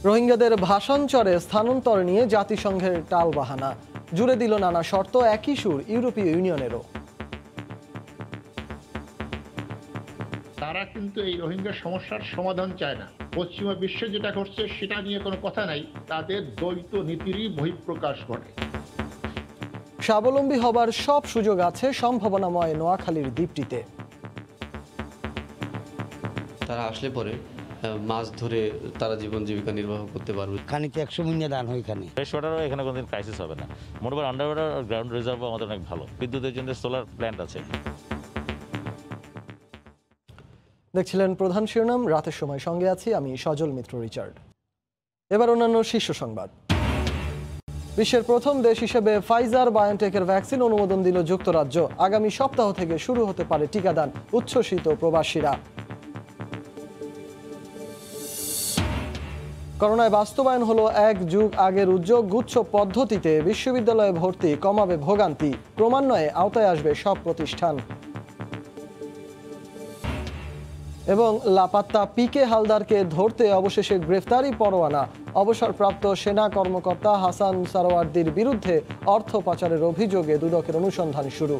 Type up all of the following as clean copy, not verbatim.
রোহিঙ্গাদের ভাষান্তরে স্থানান্তর নিয়ে জাতিসংঘের টালবাহানা, জুড়ে দিল নানা শর্ত, একই সুর ইউরোপীয় ইউনিয়নেরও। তারা কিন্তু এই রোহিঙ্গা সমস্যার সমাধান চায় না। পশ্চিমা বিশ্বে যেটা ঘটছে সেটা নিয়ে কোনো কথা নাই, তাদের দ্বৈত নীতিরই বহিঃপ্রকাশ ঘটে। স্বাবলম্বী হবার সব সুযোগ আছে সম্ভাবনাময় নোয়াখালীর দ্বীপটিতে। তারা আসলে পরে মাছ ধরে তারা জীবন জীবিকা নির্বাহ করতে পারবে। খানিতে 100 মিনিট দান হয় এখানে। ফ্রেশ ওয়াটারও এখানে কোনোদিন ক্রাইসিস হবে না। মোটবার আন্ডার ওয়াটার আর গ্রাউন্ড রিজার্ভও আমাদের অনেক ভালো। বিদ্যুতের জন্য সোলার প্ল্যান্ট আছে। দেখছিলেন প্রধান শিরোনাম, রাতের সময় সঙ্গে আছি আমি সজল মিত্র রিচার্ড। এবার অন্যান্য শীর্ষ সংবাদ। বিশ্বের প্রথম দেশ হিসেবে ফাইজার বায়োনটেকের ভ্যাকসিন অনুমোদন দিল যুক্তরাজ্য। আগামী সপ্তাহ থেকে শুরু হতে পারে টিকাদান, উচ্ছ্বসিত প্রবাসীরা। করোনায় বাস্তবায়ন হলো 1 যুগ আগের উদ্যোগ, গুচ্ছ পদ্ধতিতে বিশ্ববিদ্যালয়ে ভর্তি কমাবে ভোগান্তি, ক্রমান্বয়ে আওতায় আসবে সব প্রতিষ্ঠান। এবং লাপাত্তা পিকে হালদারকে ধরতে অবশেষে গ্রেফতারি পরোয়ানা। অবসরপ্রাপ্ত সেনা কর্মকর্তা হাসান সারোয়ার্দির বিরুদ্ধে অর্থ পাচারের অভিযোগে দুদকের অনুসন্ধান শুরু।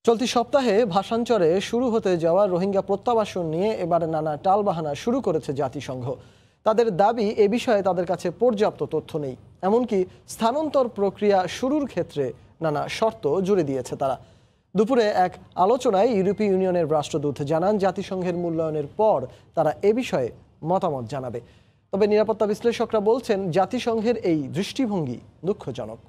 চলতি সপ্তাহে ভাষান্তরে শুরু হতে যাওয়া রোহিঙ্গা প্রত্যাবাসন নিয়ে এবার নানা টালবাহানা শুরু করেছে জাতিসংঘ। তাদের দাবি, এ বিষয়ে তাদের কাছে পর্যাপ্ত তথ্য নেই। এমনকি স্থানান্তর প্রক্রিয়া শুরুর ক্ষেত্রে নানা শর্ত জুড়ে দিয়েছে তারা। দুপুরে এক আলোচনায় ইউরোপীয় ইউনিয়নের রাষ্ট্রদূত জানান, জাতিসংঘের মূল্যায়নের পর তারা এ বিষয়ে মতামত জানাবে। তবে নিরাপত্তা বিশ্লেষকরা বলছেন, জাতিসংঘের এই দৃষ্টিভঙ্গি দুঃখজনক।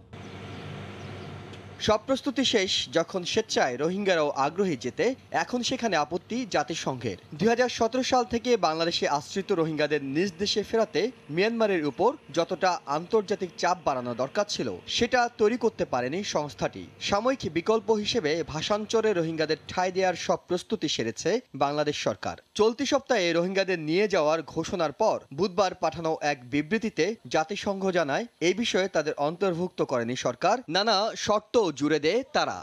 সব প্রস্তুতি শেষ যখন স্বেচ্ছায় রোহিঙ্গারাও আগ্রহী যেতে, এখন সেখানে আপত্তি জাতিসংঘের। 2017 সাল থেকে বাংলাদেশে আশ্রিত রোহিঙ্গাদের নিজ দেশে ফেরাতে মিয়ানমারের উপর যতটা আন্তর্জাতিক চাপ বাড়ানো দরকার ছিল সেটা তৈরি করতে পারেনি সংস্থাটি। সাময়িক বিকল্প হিসেবে ভাষান্তরে রোহিঙ্গাদের ঠাঁই দেওয়ার সব প্রস্তুতি সেরেছে বাংলাদেশ সরকার। চলতি সপ্তাহে রোহিঙ্গাদের নিয়ে যাওয়ার ঘোষণার পর বুধবার পাঠানো এক বিবৃতিতে জাতিসংঘ জানায়, এই বিষয়ে তাদের অন্তর্ভুক্ত করেনি সরকার, নানা শর্ত জুড়ে দেয় তারা।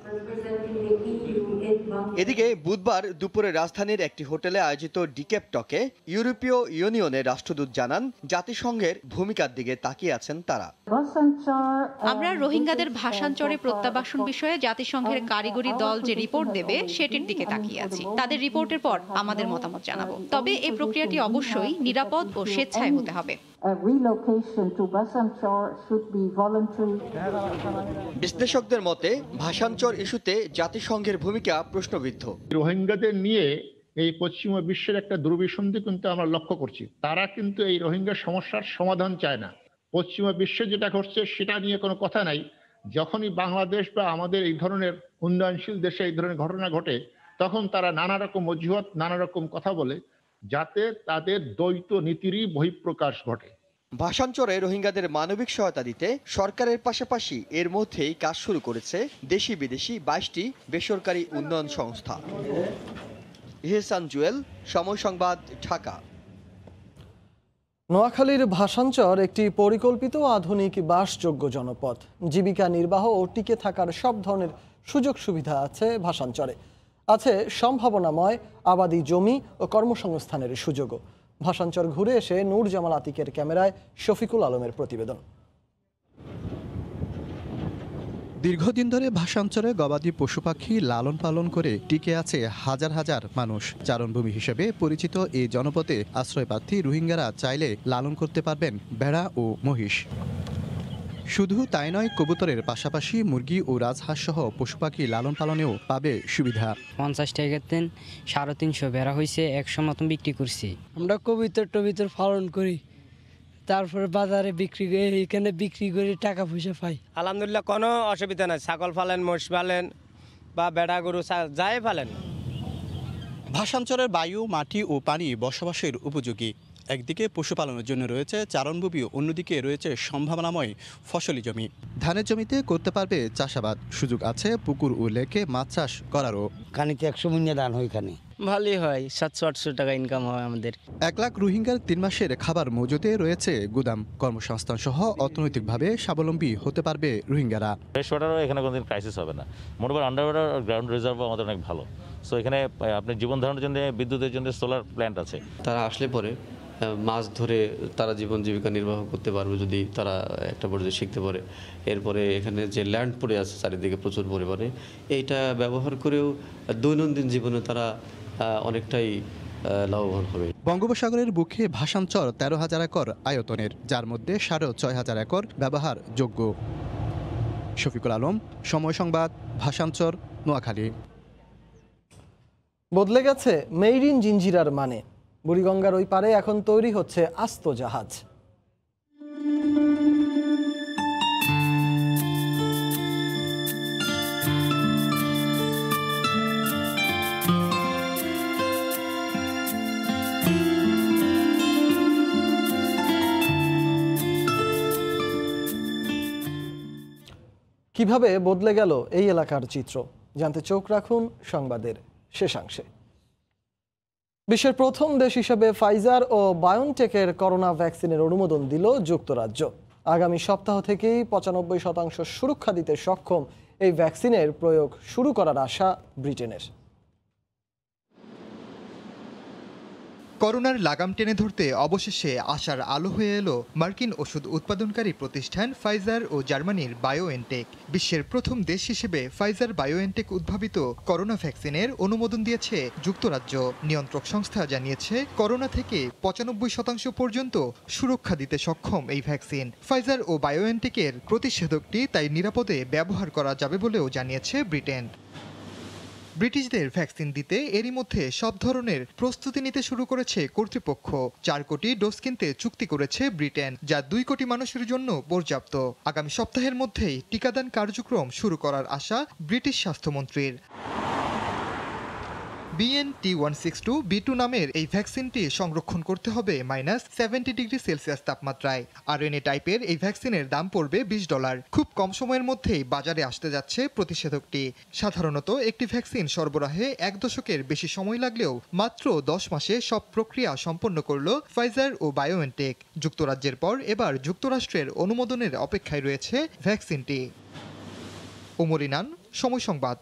এদিকে বুধবার দুপুরে রাজধানীর একটি হোটেলে আয়োজিত ডিকেপ টকে ইউরোপীয় ইউনিয়নের রাষ্ট্রদূত জানান, জাতিসংঘের ভূমিকার দিকে তাকিয়ে আছেন তারা। আমরা রোহিঙ্গাদের ভাষান্তরে প্রত্যাবাসন বিষয়ে জাতিসংঘের কারিগরি দল যে রিপোর্ট দেবে সেটির দিকে তাকিয়ে আছি। তাদের রিপোর্টের পর আমাদের মতামত জানাবো। তবে এই প্রক্রিয়াটি অবশ্যই নিরাপদ ও স্বেচ্ছায় হতে হবে। বিশ্লেষকদের মতে ভাষান্তর ইস্যুতে জাতিসংঘের ভূমিকা প্রশ্নবিদ্ধ। রোহিঙ্গাদের নিয়ে এই পশ্চিমা বিশ্বের একটা দুর্বিসন্ধি কিন্তু আমরা লক্ষ্য করছি। তারা কিন্তু এই রোহিঙ্গা সমস্যার সমাধান চায় না। পশ্চিমা বিশ্বে যেটা ঘটছে সেটা নিয়ে কোনো কথা নাই। যখনই বাংলাদেশ বা আমাদের এই ধরনের উন্নয়নশীল দেশে এই ধরনের ঘটনা ঘটে, তখন তারা নানা রকম অজুহাত, নানা রকম কথা বলে, যাতে তাদের দ্বৈত নীতিরই বহিঃপ্রকাশ ঘটে। ভাষান্তরে রোহিঙ্গাদের মানবিক সহায়তা দিতে সরকারের পাশাপাশি এর মধ্যেই কাজ শুরু করেছে দেশি বিদেশি 22টি বেসরকারি উন্নয়ন সংস্থা। ইহসান জুয়েল, সময় সংবাদ, ঢাকা। নোয়াখালীর ভাষান্তর একটি পরিকল্পিত আধুনিক বাসযোগ্য জনপদ। জীবিকা নির্বাহ ও টিকে থাকার সব ধরনের সুযোগ সুবিধা আছে ভাষান্তরে। আছে সম্ভাবনাময় আবাদি জমি ও কর্মসংস্থানের সুযোগও। ভাষান্তর ঘুরে এসে নূর জামাল আতিকের ক্যামেরায় শফিকুল আলমের প্রতিবেদন। দীর্ঘদিন ধরে ভাষান্তরে গবাদি পশু পাখি লালন পালন করে টিকে আছে হাজার হাজার মানুষ। চারণভূমি হিসেবে পরিচিত এই জনপদে আশ্রয়প্রার্থী রোহিঙ্গারা চাইলে লালন করতে পারবেন ভেড়া ও মহিষ। শুধু তাই নয়, কবুতরের পাশাপাশি মুরগি ও রাজহাঁস সহ পশু পাখি লালন পালনেও পাবে সুবিধা। 50 টাকার দিন 350 বেড়া হয়েছে, 100 মতন বিক্রি করছি। আমরা কবুতর পালন করি, তারপরে বাজারে বিক্রি করে, এখানে বিক্রি করে টাকা পয়সা পাই। আলহামদুলিল্লাহ, কোনো অসুবিধা নাই। ছাগল পালেন, মোষ পালেন বা বেড়া গরু যাই পালেন। ভাষান্তরের বায়ু, মাটি ও পানি বসবাসের উপযোগী। একদিকে পশুপালনের জন্য রয়েছে চারণভূমি, অন্যদিকে রয়েছে সম্ভাবনাময় ফসলি জমি। ধানের জমিতে করতে পারবে চাষাবাদ, সুযোগ আছে পুকুর ও লেকে মাছ চাষ করারও। খানিতে 100 মিনিট দান হয় এখানে। ভালোই হয়, 700-800 টাকা ইনকাম হয় আমাদের। 1 লাখ রোহিঙ্গার 3 মাসের খাবার মজুতে রয়েছে গুদাম। কর্মসংস্থান সহ অর্থনৈতিকভাবে স্বাবলম্বী হতে পারবে রোহিঙ্গারা। ফ্রেশ ওয়াটারও এখানে কোনোদিন ক্রাইসিস হবে না। মোটবার আন্ডার ওয়াটার আর গ্রাউন্ড রিজার্ভও আমাদের অনেক ভালো। সো এখানে আপনার জীবন ধারণের জন্য বিদ্যুতের জন্য সোলার প্ল্যান্ট আছে। তারা আসলে পরে মাছ ধরে তারা জীবন জীবিকা নির্বাহ করতে পারবে যদি তারা একটা পর্যায়ে শিখতে পারে। এরপরে এখানে যে ল্যান্ড পড়ে আছে চারিদিকে প্রচুর পরিমাণে, এইটা ব্যবহার করেও দৈনন্দিন জীবনে তারা অনেকটাই লাভবান হবে। বঙ্গোপসাগরের বুকে ভাসানচর 13,000 একর আয়তনের, যার মধ্যে 6,500 একর ব্যবহার যোগ্য। শফিকুল আলম, সময় সংবাদ, ভাসানচর, নোয়াখালী। বদলে গেছে মেড ইন জিঞ্জিরার মানে। বুড়িগঙ্গার ওই পারে এখন তৈরি হচ্ছে আস্ত জাহাজ। কিভাবে বদলে গেল এই এলাকার চিত্র জানতে চোখ রাখুন সংবাদের শেষাংশে। বিশ্বের প্রথম দেশ হিসেবে ফাইজার ও বায়োনটেকের করোনা ভ্যাকসিনের অনুমোদন দিল যুক্তরাজ্য। আগামী সপ্তাহ থেকেই 95% সুরক্ষা দিতে সক্ষম এই ভ্যাকসিনের প্রয়োগ শুরু করার আশা ব্রিটেনের। করোনার লাগাম টেনে ধরতে অবশেষে আশার আলো হয়ে এলো মার্কিন ওষুধ উৎপাদনকারী প্রতিষ্ঠান ফাইজার ও জার্মানির বায়োএনটেক। বিশ্বের প্রথম দেশ হিসেবে ফাইজার বায়োএনটেক উদ্ভাবিত করোনা ভ্যাকসিনের অনুমোদন দিয়েছে যুক্তরাজ্য। নিয়ন্ত্রক সংস্থা জানিয়েছে করোনা থেকে 95% পর্যন্ত সুরক্ষা দিতে সক্ষম এই ভ্যাকসিন। ফাইজার ও বায়োএনটেকের প্রতিষেধকটি তাই নিরাপদে ব্যবহার করা যাবে বলেও জানিয়েছে ব্রিটেন। ব্রিটিশদের ভ্যাকসিন দিতে এরই মধ্যে সব ধরনের প্রস্তুতি নিতে শুরু করেছে কর্তৃপক্ষ। 4 কোটি ডোজ কিনতে চুক্তি করেছে ব্রিটেন, যা 2 কোটি মানুষের জন্য পর্যাপ্ত। আগামী সপ্তাহের মধ্যেই টিকাদান কার্যক্রম শুরু করার আশা ব্রিটিশ স্বাস্থ্যমন্ত্রীর। BNT162B2 নামের এই ভ্যাকসিনটি সংরক্ষণ করতে হবে -70°C তাপমাত্রায়। RNA টাইপের এই ভ্যাকসিনের দাম পড়বে $20। খুব কম সময়ের মধ্যেই বাজারে আসতে যাচ্ছে প্রতিষেধকটি। সাধারণত একটি ভ্যাকসিন সরবরাহে 1 দশকের বেশি সময় লাগলেও মাত্র 10 মাসে সব প্রক্রিয়া সম্পন্ন করল ফাইজার ও বায়োএনটেক। যুক্তরাজ্যের পর এবার যুক্তরাষ্ট্রের অনুমোদনের অপেক্ষায় রয়েছে ভ্যাকসিনটি। ওমর ইনান, সময় সংবাদ।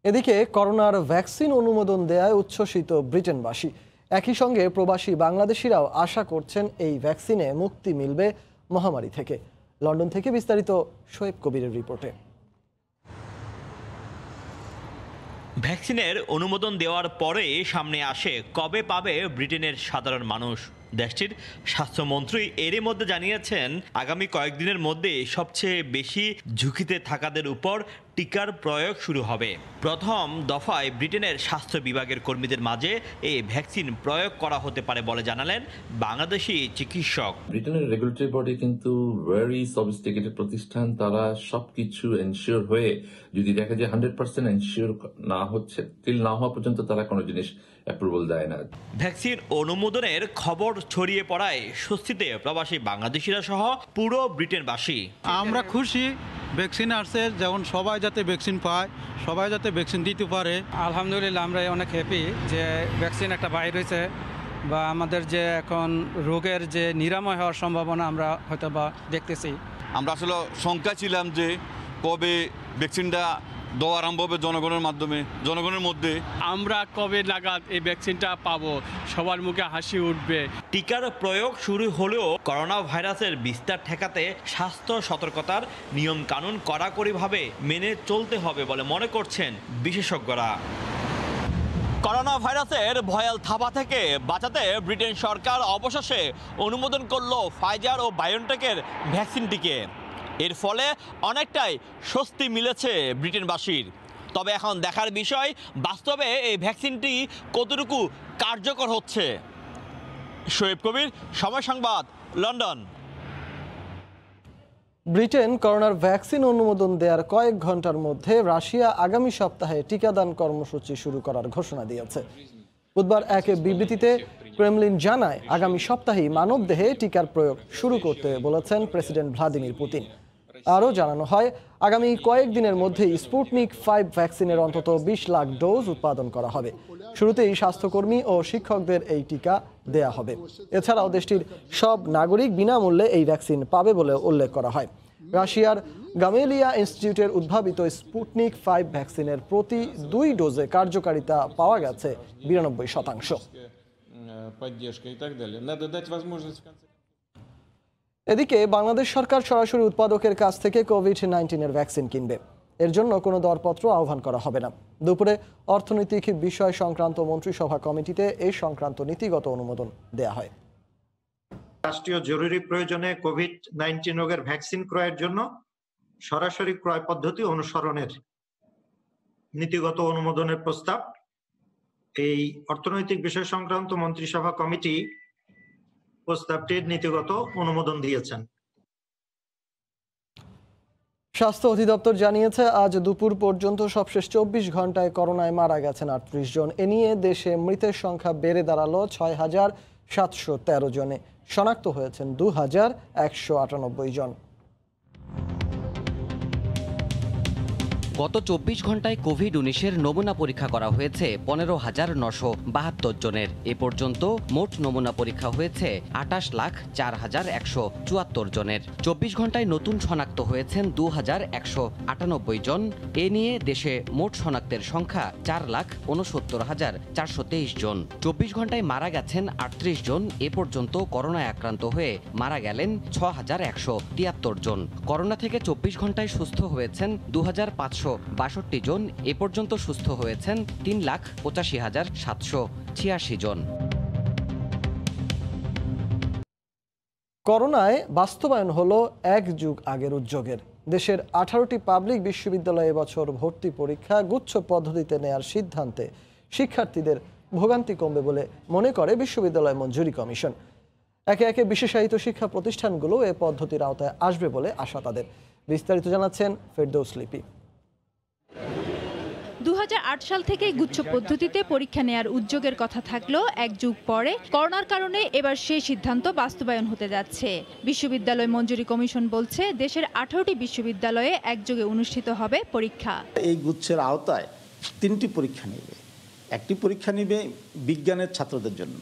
এদিকে করোনার ভ্যাকসিন অনুমোদন দেয়ায় উচ্ছ্বসিত ব্রিটেনবাসী। একই সঙ্গে প্রবাসী বাংলাদেশিরাও আশা করছেন এই ভ্যাকসিনে মুক্তি মিলবে মহামারী থেকে। লন্ডন থেকে বিস্তারিত শোয়েব কবিরের রিপোর্টে। ভ্যাকসিনের অনুমোদন দেওয়ার পরে সামনে আসে কবে পাবে ব্রিটেনের সাধারণ মানুষ। দেশটির স্বাস্থ্যমন্ত্রী এরই মধ্যে জানিয়েছেন আগামী কয়েকদিনের মধ্যে সবচেয়ে বেশি ঝুঁকিতে থাকাদের উপর টিকার প্রয়োগ শুরু হবে। প্রথম দফায় ব্রিটেনের স্বাস্থ্য বিভাগের কর্মীদের মাঝে এই ভ্যাকসিন প্রয়োগ করা হতে পারে বলে জানালেন বাংলাদেশি চিকিৎসক। ব্রিটেনের রেগুলেটরি বডি কিন্তু ভেরি সফিস্টিকেটেড প্রতিষ্ঠান। তারা সবকিছু এনশিওর হয়ে যদি দেখে যে 100% এনশিওর না হচ্ছে, তিল না হওয়া পর্যন্ত তারা কোনো জিনিস অ্যাপ্রুভাল দেয় না। ভ্যাকসিন অনুমোদনের খবর ছড়িয়ে পড়ায় স্বস্তিতে প্রবাসী বাংলাদেশিরা সহ পুরো ব্রিটেনবাসী। আমরা খুশি ভ্যাকসিন আসছে, যেমন সবাই যাতে ভ্যাকসিন পায়, সবাই যাতে ভ্যাকসিন দিতে পারে। আলহামদুলিল্লাহ আমরা অনেক হ্যাপি যে ভ্যাকসিন একটা বাইর হয়েছে, বা আমাদের যে এখন রোগের যে নিরাময় হওয়ার সম্ভাবনা আমরা হয়তো বা দেখতেছি। আমরা আসলে শঙ্কা ছিলাম যে কবে ভ্যাকসিনটা দেওয়া আরম্ভ হবে জনগণের মাধ্যমে, জনগণের মধ্যে। আমরা কবে নাগাদ এই ভ্যাকসিনটা পাবো, সবার মুখে হাসি উঠবে। টিকার প্রয়োগ শুরু হলেও করোনা ভাইরাসের বিস্তার ঠেকাতে স্বাস্থ্য সতর্কতার নিয়ম কানুন কড়াকড়িভাবে মেনে চলতে হবে বলে মনে করছেন বিশেষজ্ঞরা। করোনা ভাইরাসের ভয়াল থাবা থেকে বাঁচাতে ব্রিটেন সরকার অবশেষে অনুমোদন করল ফাইজার ও বায়োনটেকের ভ্যাকসিনটিকে। এর ফলে অনেকটাই স্বস্তি মিলেছে ব্রিটেনবাসীর। তবে এখন দেখার বিষয় বাস্তবে এই ভ্যাকসিনটি কতটুকু কার্যকর হচ্ছে। শোয়েব কবির, সময় সংবাদ, লন্ডন। ব্রিটেন করোনার ভ্যাকসিন অনুমোদন দেওয়ার কয়েক ঘন্টার মধ্যে রাশিয়া আগামী সপ্তাহে টিকাদান কর্মসূচি শুরু করার ঘোষণা দিয়েছে। বুধবার এক বিবৃতিতে ক্রেমলিন জানায় আগামী সপ্তাহেই মানবদেহে টিকার প্রয়োগ শুরু করতে বলেছেন প্রেসিডেন্ট ভ্লাদিমির পুতিন। আরও জানানো হয়, আগামী কয়েকদিনের মধ্যেই স্পুটনিক 5 ভ্যাকসিনের অন্তত 20 লাখ ডোজ উৎপাদন করা হবে। শুরুতেই স্বাস্থ্যকর্মী ও শিক্ষকদের এই টিকা দেয়া হবে। এছাড়াও দেশটির সব নাগরিক বিনামূল্যে এই ভ্যাকসিন পাবে বলে উল্লেখ করা হয়। রাশিয়ার গামেলিয়া ইনস্টিটিউটের উদ্ভাবিত স্পুটনিক 5 ভ্যাকসিনের প্রতি 2 ডোজে কার্যকারিতা পাওয়া গেছে 92%। এদিকে বাংলাদেশ সরকার সরাসরি উৎপাদকের কাছ থেকে কোভিড-19 ভ্যাকসিন কিনবে। এর জন্য কোনো দরপত্র আহ্বান করা হবে না। দুপুরে অর্থনৈতিক বিষয় সংক্রান্ত মন্ত্রিসভা কমিটিতে এই সংক্রান্ত নীতিগত অনুমোদন দেয়া হয়। রাষ্ট্রীয় জরুরি প্রয়োজনে কোভিড-19 রোগের ভ্যাকসিন ক্রয়ের জন্য সরাসরি ক্রয় পদ্ধতি অনুসরণের নীতিগত অনুমোদনের প্রস্তাব এই অর্থনৈতিক বিষয় সংক্রান্ত মন্ত্রিসভা কমিটি প্রস্তাবটির নীতিগত অনুমোদন দিয়েছেন। স্বাস্থ্য অধিদপ্তর জানিয়েছে, আজ দুপুর পর্যন্ত সবশেষ 24 ঘন্টায় করোনায় মারা গেছেন 38 জন। এ নিয়ে দেশে মৃতের সংখ্যা বেড়ে দাঁড়ালো 6,713 জনে। শনাক্ত হয়েছেন 2,198 জন। গত 24 ঘন্টায় কোভিড-19 নমুনা পরীক্ষা করা হয়েছে 15,972 জনের। এ পর্যন্ত মোট নমুনা পরীক্ষা হয়েছে 28,04,174 জনের। 24 ঘন্টায় নতুন শনাক্ত হয়েছেন 2,198 জন। এ নিয়ে দেশে মোট শনাক্তের সংখ্যা 4,69,423 জন। 24 ঘন্টায় মারা গেছেন 38 জন। এ পর্যন্ত করোনায় আক্রান্ত হয়ে মারা গেলেন 6,173 জন। করোনা থেকে 24 ঘন্টায় সুস্থ হয়েছেন 2,562 জন। এ পর্যন্ত সুস্থ হয়েছেন 3,85,786 জন। করোনায় বাস্তবায়ন হলো এক যুগ আগের উদ্যোগের। দেশের 18টি পাবলিক বিশ্ববিদ্যালয়ে এবছর ভর্তি পরীক্ষা গুচ্ছ পদ্ধতিতে নেয়ার সিদ্ধান্তে শিক্ষার্থীদের ভোগান্তি কমবে বলে মনে করে বিশ্ববিদ্যালয় মঞ্জুরি কমিশন। একে একে বিশেষায়িত শিক্ষা প্রতিষ্ঠানগুলো এ পদ্ধতির আওতায় আসবে বলে আশা তাদের। বিস্তারিত জানাচ্ছেন ফেরদৌস লিপি। 2008 সাল থেকে গুচ্ছ পদ্ধতিতে পরীক্ষা নেয়ার উদ্যোগের কথা থাকলেও এক যুগ পরে করোনার কারণে এবার সেই সিদ্ধান্ত বাস্তবায়ন হতে যাচ্ছে। বিশ্ববিদ্যালয় মঞ্জুরি কমিশন বলছে, দেশের 18টি বিশ্ববিদ্যালয়ে একযোগে অনুষ্ঠিত হবে পরীক্ষা। এই গুচ্ছের আওতায় 3টি পরীক্ষা নেবে। একটি পরীক্ষা নেবে বিজ্ঞানের ছাত্রদের জন্য,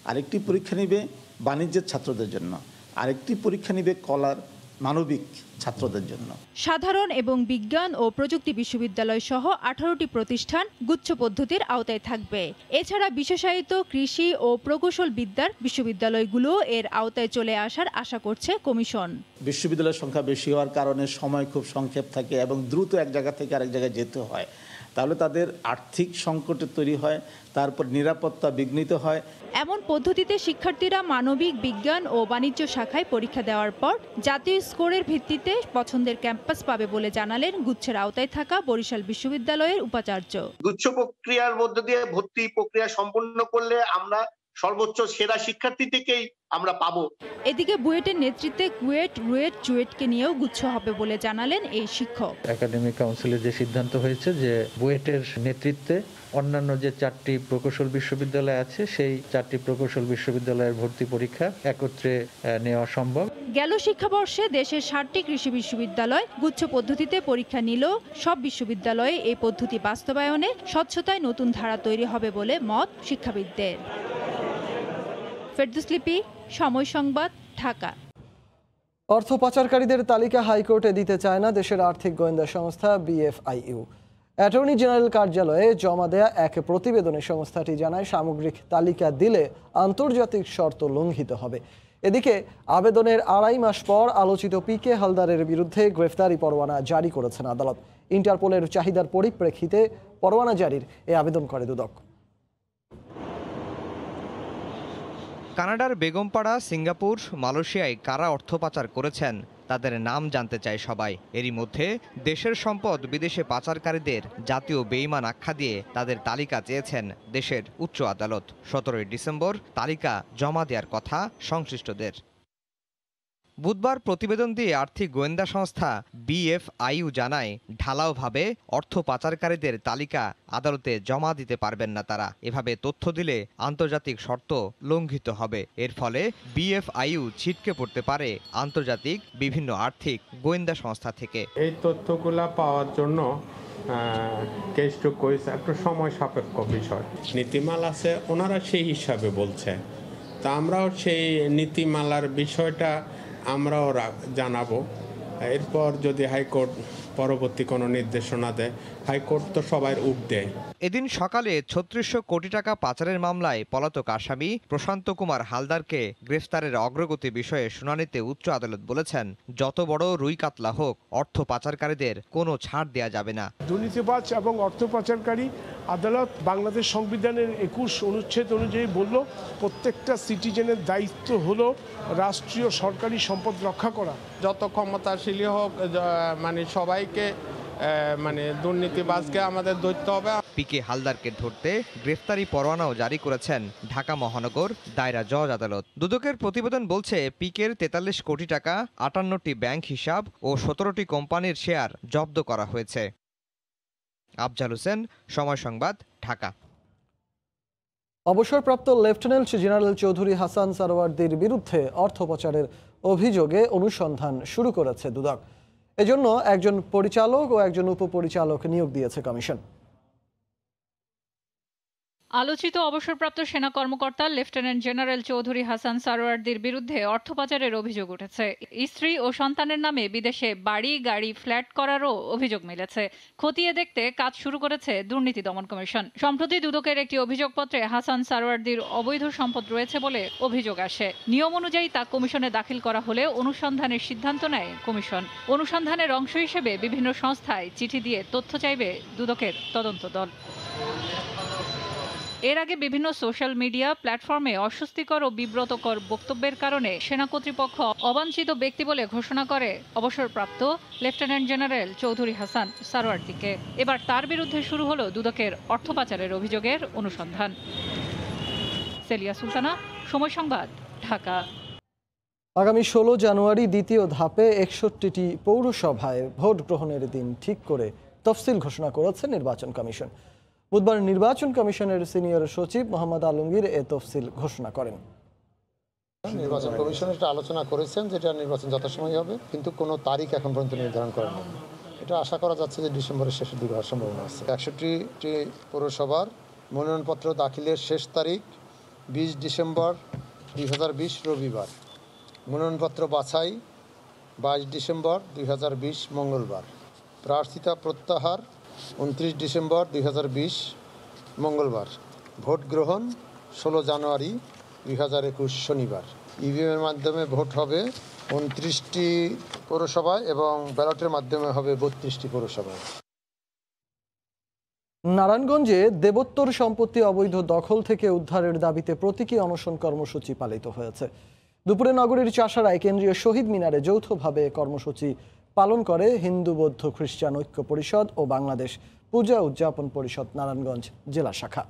আরেকটি পরীক্ষা নেবে বাণিজ্যের ছাত্রদের জন্য, আরেকটি পরীক্ষা নেবে কলার মানবিক ছাত্রদের জন্য। সাধারণ এবং বিজ্ঞান ও প্রযুক্তি বিশ্ববিদ্যালয় সহ 18টি প্রতিষ্ঠান গুচ্ছ পদ্ধতির আওতায় থাকবে। এছাড়া বিশেষায়িত কৃষি ও প্রকৌশল বিদ্যার বিশ্ববিদ্যালয়গুলো এর আওতায় চলে আসার আশা করছে কমিশন। বিশ্ববিদ্যালয়ের সংখ্যা বেশি হওয়ার কারণে সময় খুব সংক্ষেপ থাকে এবং দ্রুত এক জায়গা থেকে আরেক জায়গায় যেতে হয়, তাহলে তাদের আর্থিক সংকটে তৈরি হয়, তারপর নিরাপত্তা বিঘ্নিত হয়। এমন পদ্ধতিতে শিক্ষার্থীরা মানবিক, বিজ্ঞান ও বাণিজ্য শাখায় পরীক্ষা দেওয়ার পর জাতীয় স্কোরের ভিত্তিতে পছন্দের ক্যাম্পাস পাবে বলে জানালেন গুচ্ছের আওতায় থাকা বরিশাল বিশ্ববিদ্যালয়ের উপাচার্য। গুচ্ছ প্রক্রিয়ার মধ্য দিয়ে ভর্তি প্রক্রিয়া সম্পন্ন করলে আমরা সর্বোচ্চ সেরা শিক্ষার্থী থেকেই আমরা পাবো। এদিকে বুয়েটের নেতৃত্বে কুয়েট, রুয়েট, চুয়েটকে নিয়েও গুচ্ছ হবে বলে জানালেন এই শিক্ষক। একাডেমিক কাউন্সিলের যে সিদ্ধান্ত হয়েছে যে বুয়েটের নেতৃত্বে অন্যান্য যে 4টি প্রকৌশল বিশ্ববিদ্যালয় আছে সেই 4টি প্রকৌশল বিশ্ববিদ্যালয়ের ভর্তি পরীক্ষা একত্রে নেওয়া সম্ভব। গেল শিক্ষাবর্ষে দেশের 60টি কৃষি বিশ্ববিদ্যালয় গুচ্ছ পদ্ধতিতে পরীক্ষা নিলেও সব বিশ্ববিদ্যালয়ে এই পদ্ধতি বাস্তবায়নে স্বচ্ছতায় নতুন ধারা তৈরি হবে বলে মত শিক্ষাবিদদের। ফেরদৌস লিপি, সময় সংবাদ, ঢাকা। অর্থ পাচারকারীদের তালিকা হাইকোর্টে দিতে চায় না দেশের আর্থিক গোয়েন্দা সংস্থা BFIU। অ্যাটর্নি জেনারেল কার্যালয়ে জমা দেয়া এক প্রতিবেদনে সংস্থাটি জানায়, সামগ্রিক তালিকা দিলে আন্তর্জাতিক শর্ত লঙ্ঘিত হবে। এদিকে আবেদনের 2.5 মাস পর আলোচিত PK হালদারের বিরুদ্ধে গ্রেফতারি পরোয়ানা জারি করেছেন আদালত। ইন্টারপোলের চাহিদার পরিপ্রেক্ষিতে পরোয়ানা জারির এ আবেদন করে দুদক। কানাডার বেগমপাড়া, সিঙ্গাপুর, মালয়েশিয়ায় কারা অর্থ পাচার করেছেন তাদের নাম জানতে চায় সবাই। এরই মধ্যে দেশের সম্পদ বিদেশে পাচারকারীদের জাতীয় বেঈমান আখ্যা দিয়ে তাদের তালিকা চেয়েছেন দেশের উচ্চ আদালত। 17 ডিসেম্বর তালিকা জমা দেওয়ার কথা সংশ্লিষ্টদের। বুধবার প্রতিবেদন দিয়ে আর্থিক গোয়েন্দা সংস্থা BFIU জানায়, ঢালাওভাবে অর্থ পাচারকারীদের তালিকা আদালতে জমা দিতে পারবেন না তারা। এভাবে তথ্য দিলে আন্তর্জাতিক শর্ত লঙ্ঘিত হবে। এর ফলে BFIU ছিটকে পড়তে পারে আন্তর্জাতিক বিভিন্ন আর্থিক গোয়েন্দা সংস্থা থেকে। এই তথ্যগুলা পাওয়ার জন্য কেস টু কেস একটা সময় সাপেক্ষ বিষয়। নীতিমাল আছে, ওনারা সেই হিসাবে বলছে, তা আমরাও সেই নীতিমালার বিষয়টা আমরাও জানাবো। এরপর যদি হাইকোর্ট পরবর্তী কোনো নির্দেশনা দেয়, হাইকোর্ট তো সবার ঊর্ধ্বে। এদিন সকালে ৩৬০০ কোটি টাকা পাচারের মামলায় পলাতক আসামি প্রশান্ত কুমার হালদারকে গ্রেফতারের অগ্রগতি বিষয়ে শুনানিতে উচ্চ আদালত বলেছেন, যত বড় রুই কাতলা হোক, অর্থ পাচারকারীদের কোনো ছাড় দেয়া যাবে না। দুর্নীতিবাজ এবং অর্থ পাচারকারী আদালত বাংলাদেশ সংবিধানের ২১ অনুচ্ছেদ অনুযায়ী বলল, প্রত্যেকটা সিটিজেনের দায়িত্ব হলো রাষ্ট্রীয় সরকারি সম্পদ রক্ষা করা। যত ক্ষমতাশীলই হোক, মানে সবাইকে মানে দুর্নীতিবাজকে আমাদের ধরতে হবে। PK হালদারকে ধরতে গ্রেফতারি পরোয়ানাও জারি করেছেন ঢাকা মহানগর দায়রা জজ আদালত। দুদকের প্রতিবেদন বলছে, PKর ৪৩ কোটি টাকা, ৫৮টি ব্যাংক হিসাব ও ১৭টি কোম্পানির শেয়ার জব্দ করা হয়েছে। আফজাল হোসেন, সময় সংবাদ, ঢাকা। অবসরপ্রাপ্ত লেফটেন্যান্ট জেনারেল চৌধুরী হাসান সারওয়ার্দীর বিরুদ্ধে অর্থ পাচারের অভিযোগে অনুসন্ধান শুরু করেছে দুদক। এজন্য একজন পরিচালক ও একজন উপপরিচালক নিয়োগ দিয়েছে কমিশন। আলোচিত অবসরপ্রাপ্ত সেনা কর্মকর্তা লেফটেন্যান্ট জেনারেল চৌধুরী হাসান সারওয়ার্দীর বিরুদ্ধে অর্থ পাচারের অভিযোগ উঠেছে। স্ত্রী ও সন্তানের নামে বিদেশে বাড়ি গাড়ি ফ্ল্যাট করারও অভিযোগ মিলেছে। খতিয়ে দেখতে কাজ শুরু করেছে দুর্নীতি দমন কমিশন। সম্প্রতি দুদকের একটি অভিযোগপত্রে হাসান সারওয়ার্দীর অবৈধ সম্পদ রয়েছে বলে অভিযোগ আসে। নিয়ম অনুযায়ী তা কমিশনে দাখিল করা হলে অনুসন্ধানের সিদ্ধান্ত নেয় কমিশন। অনুসন্ধানের অংশ হিসেবে বিভিন্ন সংস্থায় চিঠি দিয়ে তথ্য চাইবে দুদকের তদন্ত দল। এর আগে বিভিন্ন সোশ্যাল মিডিয়া প্ল্যাটফর্মে অস্বস্তিকর ও বিব্রতকর বক্তব্যের কারণে সেনা কর্তৃপক্ষ অবাঞ্ছিত ব্যক্তি বলে ঘোষণা করে অবসরপ্রাপ্ত লেফটেন্যান্ট জেনারেল চৌধুরী হাসান সারওয়ার্দীকে। এবার তার বিরুদ্ধে শুরু হলো দুদকের অর্থ পাচারের অভিযোগের অনুসন্ধান। সেলিয়া সুলতানা, সময় সংবাদ, ঢাকা। আগামী ১৬ জানুয়ারি দ্বিতীয় ধাপে ৬১টি পৌরসভায় ভোট গ্রহণের দিন ঠিক করে তফসিল ঘোষণা করেছে নির্বাচন কমিশন। বুধবার নির্বাচন কমিশনের সিনিয়র সচিব মোহাম্মদ আলমগীর এ তফসিল ঘোষণা করেন। নির্বাচন কমিশন এটা আলোচনা করেছেন, যেটা নির্বাচন যথাসময় হবে, কিন্তু কোনো তারিখ এখন পর্যন্ত নির্ধারণ করা নেই। এটা আশা করা যাচ্ছে যে ডিসেম্বরের শেষের দিকে হওয়ার সম্ভাবনা আছে। ৬১টি পৌরসভার মনোনয়নপত্র দাখিলের শেষ তারিখ ২০ ডিসেম্বর ২০২০ রবিবার। মনোনয়নপত্র বাছাই ২২ ডিসেম্বর ২০২০ মঙ্গলবার। প্রার্থিতা প্রত্যাহার ২৯ ডিসেম্বর ২০২০ মঙ্গলবার। ভোট গ্রহণ ১৬ জানুয়ারি ২০২১ শনিবার। ইভিএমের মাধ্যমে ভোট হবে ২৯টি পৌরসভায় এবং ব্যালটের মাধ্যমে হবে ৩২টি পৌরসভায়। নারায়ণগঞ্জে দেবোত্তর সম্পত্তি অবৈধ দখল থেকে উদ্ধারের দাবিতে প্রতীকী অনশন কর্মসূচি পালিত হয়েছে। দুপুরে নগরীর চাষারায় কেন্দ্রীয় শহীদ মিনারে যৌথভাবে কর্মসূচি পালন করে হিন্দু বৌদ্ধ খ্রিস্টান ঐক্য পরিষদ ও বাংলাদেশ পূজা উদযাপন পরিষদ নারায়ণগঞ্জ জেলা শাখা।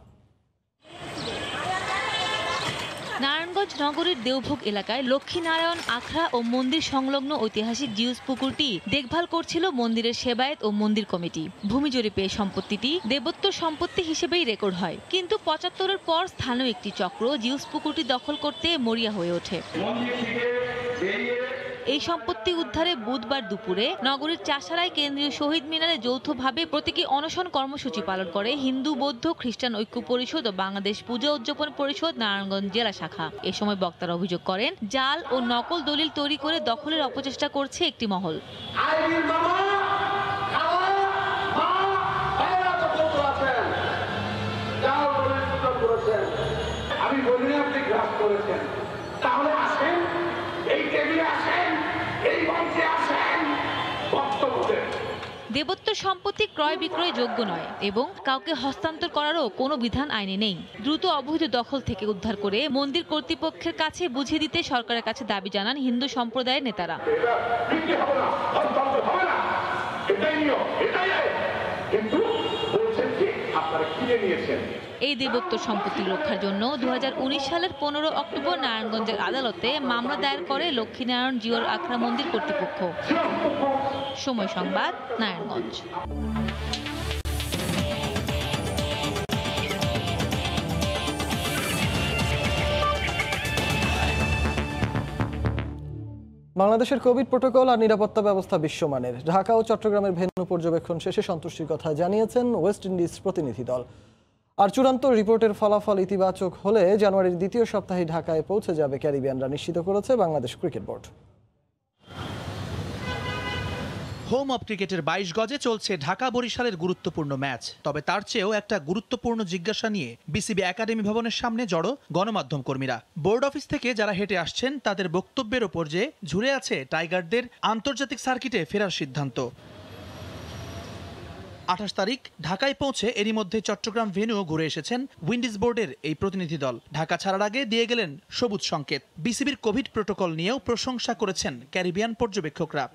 নারায়ণগঞ্জ নগরীর দেওভোগ এলাকায় লক্ষ্মীনারায়ণ আখড়া ও মন্দির সংলগ্ন ঐতিহাসিক জিউস পুকুরটি দেখভাল করছিল মন্দিরের সেবায়েত ও মন্দির কমিটি। ভূমি জরিপে সম্পত্তিটি দেবোত্তর সম্পত্তি হিসেবেই রেকর্ড হয়, কিন্তু ৭৫-এর পর স্থানীয় একটি চক্র জিউস পুকুরটি দখল করতে মরিয়া হয়ে ওঠে। এই সম্পত্তি উদ্ধারে বুধবার দুপুরে নগরীর চাষারায় কেন্দ্রীয় শহীদ মিনারে যৌথভাবে প্রতীকী অনশন কর্মসূচি পালন করে হিন্দু বৌদ্ধ খ্রিস্টান ঐক্য পরিষদ ও বাংলাদেশ পূজা উদযাপন পরিষদ নারায়ণগঞ্জ জেলা শাখা। এ সময় বক্তারা অভিযোগ করেন, জাল ও নকল দলিল তৈরি করে দখলের অপচেষ্টা করছে একটি মহল। দেবোত্তর সম্পত্তি ক্রয় বিক্রয় যোগ্য নয় এবং কাউকে হস্তান্তর করারও কোনো বিধান আইনে নেই। দ্রুত অবৈধ দখল থেকে উদ্ধার করে মন্দির কর্তৃপক্ষের কাছে বুঝিয়ে দিতে সরকারের কাছে দাবি জানান হিন্দু সম্প্রদায়ের নেতারা। কিন্তু বলছেন যে আপনারা কিনে নিয়েছেন। এই দেবোত্তর সম্পত্তি রক্ষার জন্য 2019 সালের 15 অক্টোবর নারায়ণগঞ্জের আদালতে মামলা দায়ের করে লক্ষ্মীনারায়ণ জিওর আখড়া মন্দির কর্তৃপক্ষ। সময় সংবাদ, নারায়ণগঞ্জ। বাংলাদেশের কোভিড প্রোটোকল আর নিরাপত্তা ব্যবস্থা বিশ্বমানের। ঢাকা ও চট্টগ্রামের ভেন্যু পর্যবেক্ষণ শেষে সন্তুষ্টির কথা জানিয়েছেন ওয়েস্ট ইন্ডিজ প্রতিনিধি দল। আর চূড়ান্ত রিপোর্টের ফলাফল ইতিবাচক হলে জানুয়ারির দ্বিতীয় সপ্তাহে ঢাকায় পৌঁছে যাবে ক্যারিবিয়ানরা, নিশ্চিত করেছে Bangladesh cricket board. Home of ক্রিকেটের 22 গজে চলছে ঢাকা বরিশালের গুরুত্বপূর্ণ ম্যাচ। তবে তার চেয়েও একটা গুরুত্বপূর্ণ জিজ্ঞাসা নিয়ে বিসিবি একাডেমি ভবনের সামনে জড়ো গণমাধ্যম কর্মীরা। বোর্ড অফিস থেকে যারা হেঁটে আসছেন তাদের বক্তব্যের ওপর যে ঝুলে আছে টাইগারদের আন্তর্জাতিক সার্কিটে ফেরার সিদ্ধান্ত। 28 তারিখ ঢাকায় পৌঁছে এরই মধ্যে চট্টগ্রাম ভেন্যু ঘুরে এসেছেন উইন্ডিজ বোর্ডের এই প্রতিনিধি দল। ঢাকা ছাড়ার আগে দিয়ে গেলেন সবুজ সংকেত। বিসিবির কোভিড প্রোটোকল নিয়েও প্রশংসা করেছেন ক্যারিবিয়ান পর্যবেক্ষকরা।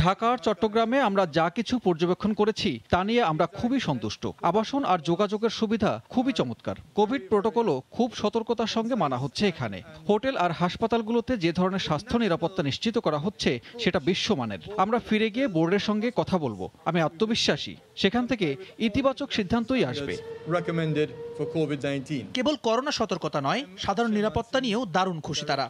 ঢাকার চট্টগ্রামে আমরা যা কিছু পর্যবেক্ষণ করেছি তা নিয়ে আমরা খুবই সন্তুষ্ট। আবাসন আর যোগাযোগের সুবিধা খুবই চমৎকার। কোভিড প্রোটোকলও খুব সতর্কতার সঙ্গে মানা হচ্ছে এখানে। হোটেল আর হাসপাতালগুলোতে যে ধরনের স্বাস্থ্য নিরাপত্তা নিশ্চিত করা হচ্ছে সেটা বিশ্বমানের। আমরা ফিরে গিয়ে বোর্ডের সঙ্গে কথা বলবো। আমি আত্মবিশ্বাসী সেখান থেকে ইতিবাচক সিদ্ধান্তই আসবে। কেবল করোনা সতর্কতা নয়, সাধারণ নিরাপত্তা নিয়েও দারুণ খুশি তারা।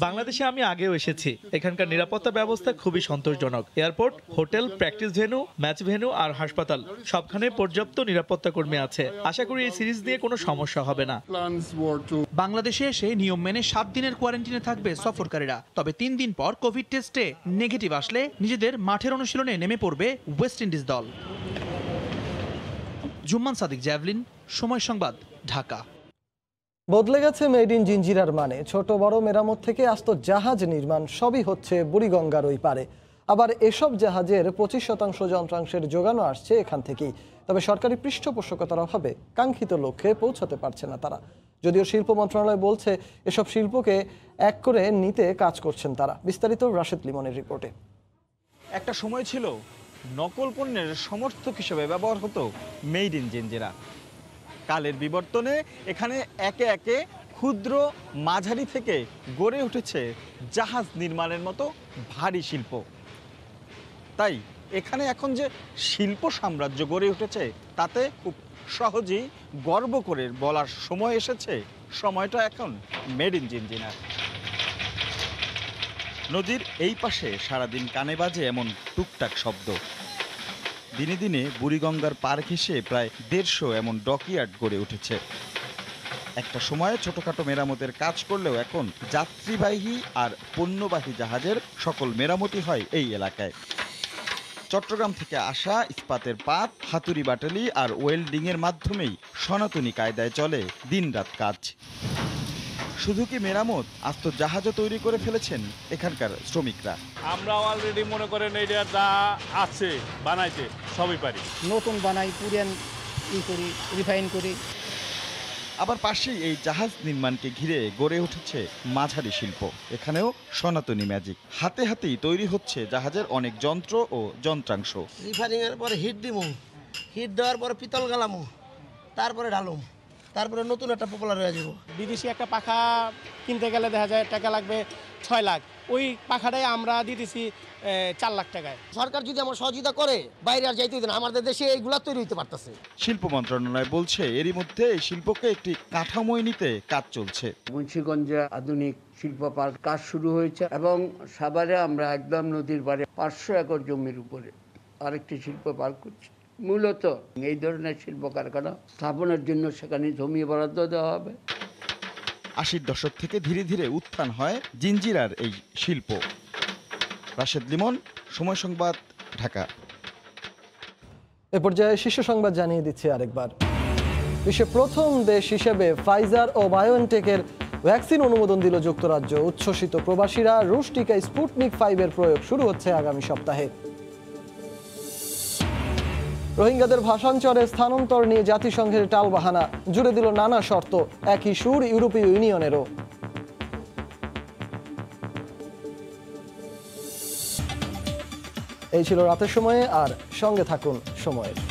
বাংলাদেশে আমি আগেও এসেছি। এখানকার নিরাপত্তা ব্যবস্থা খুবই সন্তোষজনক। Airport, hotel, practice venue, match venue আর হাসপাতাল সবখানে পর্যাপ্ত নিরাপত্তা কর্মী আছে। আশা করি এই সিরিজ দিয়ে কোনো সমস্যা হবে না। বাংলাদেশে এসে নিয়ম মেনে 7 দিনের কোয়ারেন্টিনে থাকবে সফরকারীরা। তবে 3 দিন পর কোভিড টেস্টে নেগেটিভ আসলে নিজেদের মাঠের অনুশীলনে নেমে পড়বে ওয়েস্ট ইন্ডিজ দল। জুম্মান সাদিক, জ্যাভলিন, সময় সংবাদ, ঢাকা। বদলে গেছে মেড ইন জিঞ্জিরার মানে। ছোট বড় মেরামত থেকে আস্ত জাহাজ নির্মাণ সবই হচ্ছে বুড়িগঙ্গার ওই পারে। আবার এসব জাহাজের 25% যন্ত্রাংশের যোগানো আসছে এখান থেকেই। তবে সরকারি পৃষ্ঠপোষকতার অভাবে কাঙ্ক্ষিত লক্ষ্যে পৌঁছাতে পারছে না তারা। যদিও শিল্প মন্ত্রণালয় বলছে এসব শিল্পকে এক করে নিতে কাজ করছেন তারা। বিস্তারিত রাশেদ লিমনের রিপোর্টে। একটা সময় ছিল নকল পণ্যের সমর্থক হিসেবে ব্যবহার হতো মেড ইন জিঞ্জিরা। কালের বিবর্তনে এখানে একে একে ক্ষুদ্র মাঝারি থেকে গড়ে উঠেছে জাহাজ নির্মাণের মতো ভারী শিল্প। তাই এখানে এখন যে শিল্প সাম্রাজ্য গড়ে উঠেছে তাতে খুব সহজেই গর্ব করে বলার সময় এসেছে, সময়টা এখন মেড ইন জিঞ্জিরা। নদীর এই পাশে সারাদিন কানে বাজে এমন টুকটাক শব্দ। দিনে দিনে বুড়িগঙ্গার পার ঘেঁষে প্রায় 150 এমন ডকইয়ার্ড গড়ে উঠেছে। একটা সময়ে ছোটখাটো মেরামতের কাজ করলেও এখন যাত্রীবাহী আর পণ্যবাহী জাহাজের সকল মেরামতি হয় এই এলাকায়। চট্টগ্রাম থেকে আসা ইস্পাতের পাত, হাতুড়ি বাটালি আর ওয়েল্ডিংয়ের মাধ্যমেই সনাতনী কায়দায় চলে দিনরাত কাজ। শুধু কি মেরামত, আস্ত জাহাজও তৈরি করে ফেলেছেন এখানকার শ্রমিকরা। আমরা অলরেডি মনে করেন এইটা যা আছে বানাইতে সবই পারি। নতুন বানাই, পুরান করি, রিফাইন করি। আবার পাশেই এই জাহাজ নির্মাণকে ঘিরে গড়ে উঠেছে মাঝারি শিল্প। এখানেও সনাতনী ম্যাজিক। হাতে হাতেই তৈরি হচ্ছে জাহাজের অনেক যন্ত্র ও যন্ত্রাংশ। রিফাইনিং এর পরে হিট দিমু, হিট দেওয়ার পরে পিতল গালামু, তারপরে ঢালুম, তারপরে নতুন একটা পপুলার হয়ে যাব। বিদেশি একটা পাখা কিনতে গেলে দেখা যায় টাকা লাগবে 6 লাখ, ওই পাখাটাই আমরা দিতেছি 4 লাখ টাকায়। সরকার যদি আমার সহযোগিতা করে বাইরে আর যাইতে দিন, আমাদের দেশে এইগুলা তৈরি হতে পারতেছে। শিল্প মন্ত্রণালয় বলছে এরই মধ্যে এই শিল্পকে একটি কাঠামোয় নিতে কাজ চলছে। মুন্সিগঞ্জে আধুনিক শিল্প পার্ক কাজ শুরু হয়েছে এবং সাভারে আমরা একদম নদীর পাড়ে 500 একর জমির উপরে আরেকটি শিল্প পার্ক করছি। মূলত এই ধরনের শিল্প কারখানা স্থাপনের জন্য সেখানে জমি বরাদ্দ দেওয়া হবে। 80-র দশক থেকে ধীরে ধীরে উত্থান হয় জিঞ্জিরার এই শিল্প। রাশেদ লিমন, সময় সংবাদ, ঢাকা। এ পর্যায়ে শীর্ষ সংবাদ জানিয়ে দিচ্ছি আরেকবার। বিশ্বের প্রথম দেশ হিসেবে ফাইজার ও বায়োএনটেকের ভ্যাকসিন অনুমোদন দিল যুক্তরাজ্য। উচ্ছ্বসিত প্রবাসীরা। রুশ টিকা স্পুটনিক 5-এর প্রয়োগ শুরু হচ্ছে আগামী সপ্তাহে। রোহিঙ্গাদের ভাষান্তরে স্থানান্তর নিয়ে জাতিসংঘের টালবাহানা, জুড়ে দিল নানা শর্ত। একই সুর ইউরোপীয় ইউনিয়নেরও। এই ছিল রাতের সময়ে, আর সঙ্গে থাকুন সময়ের।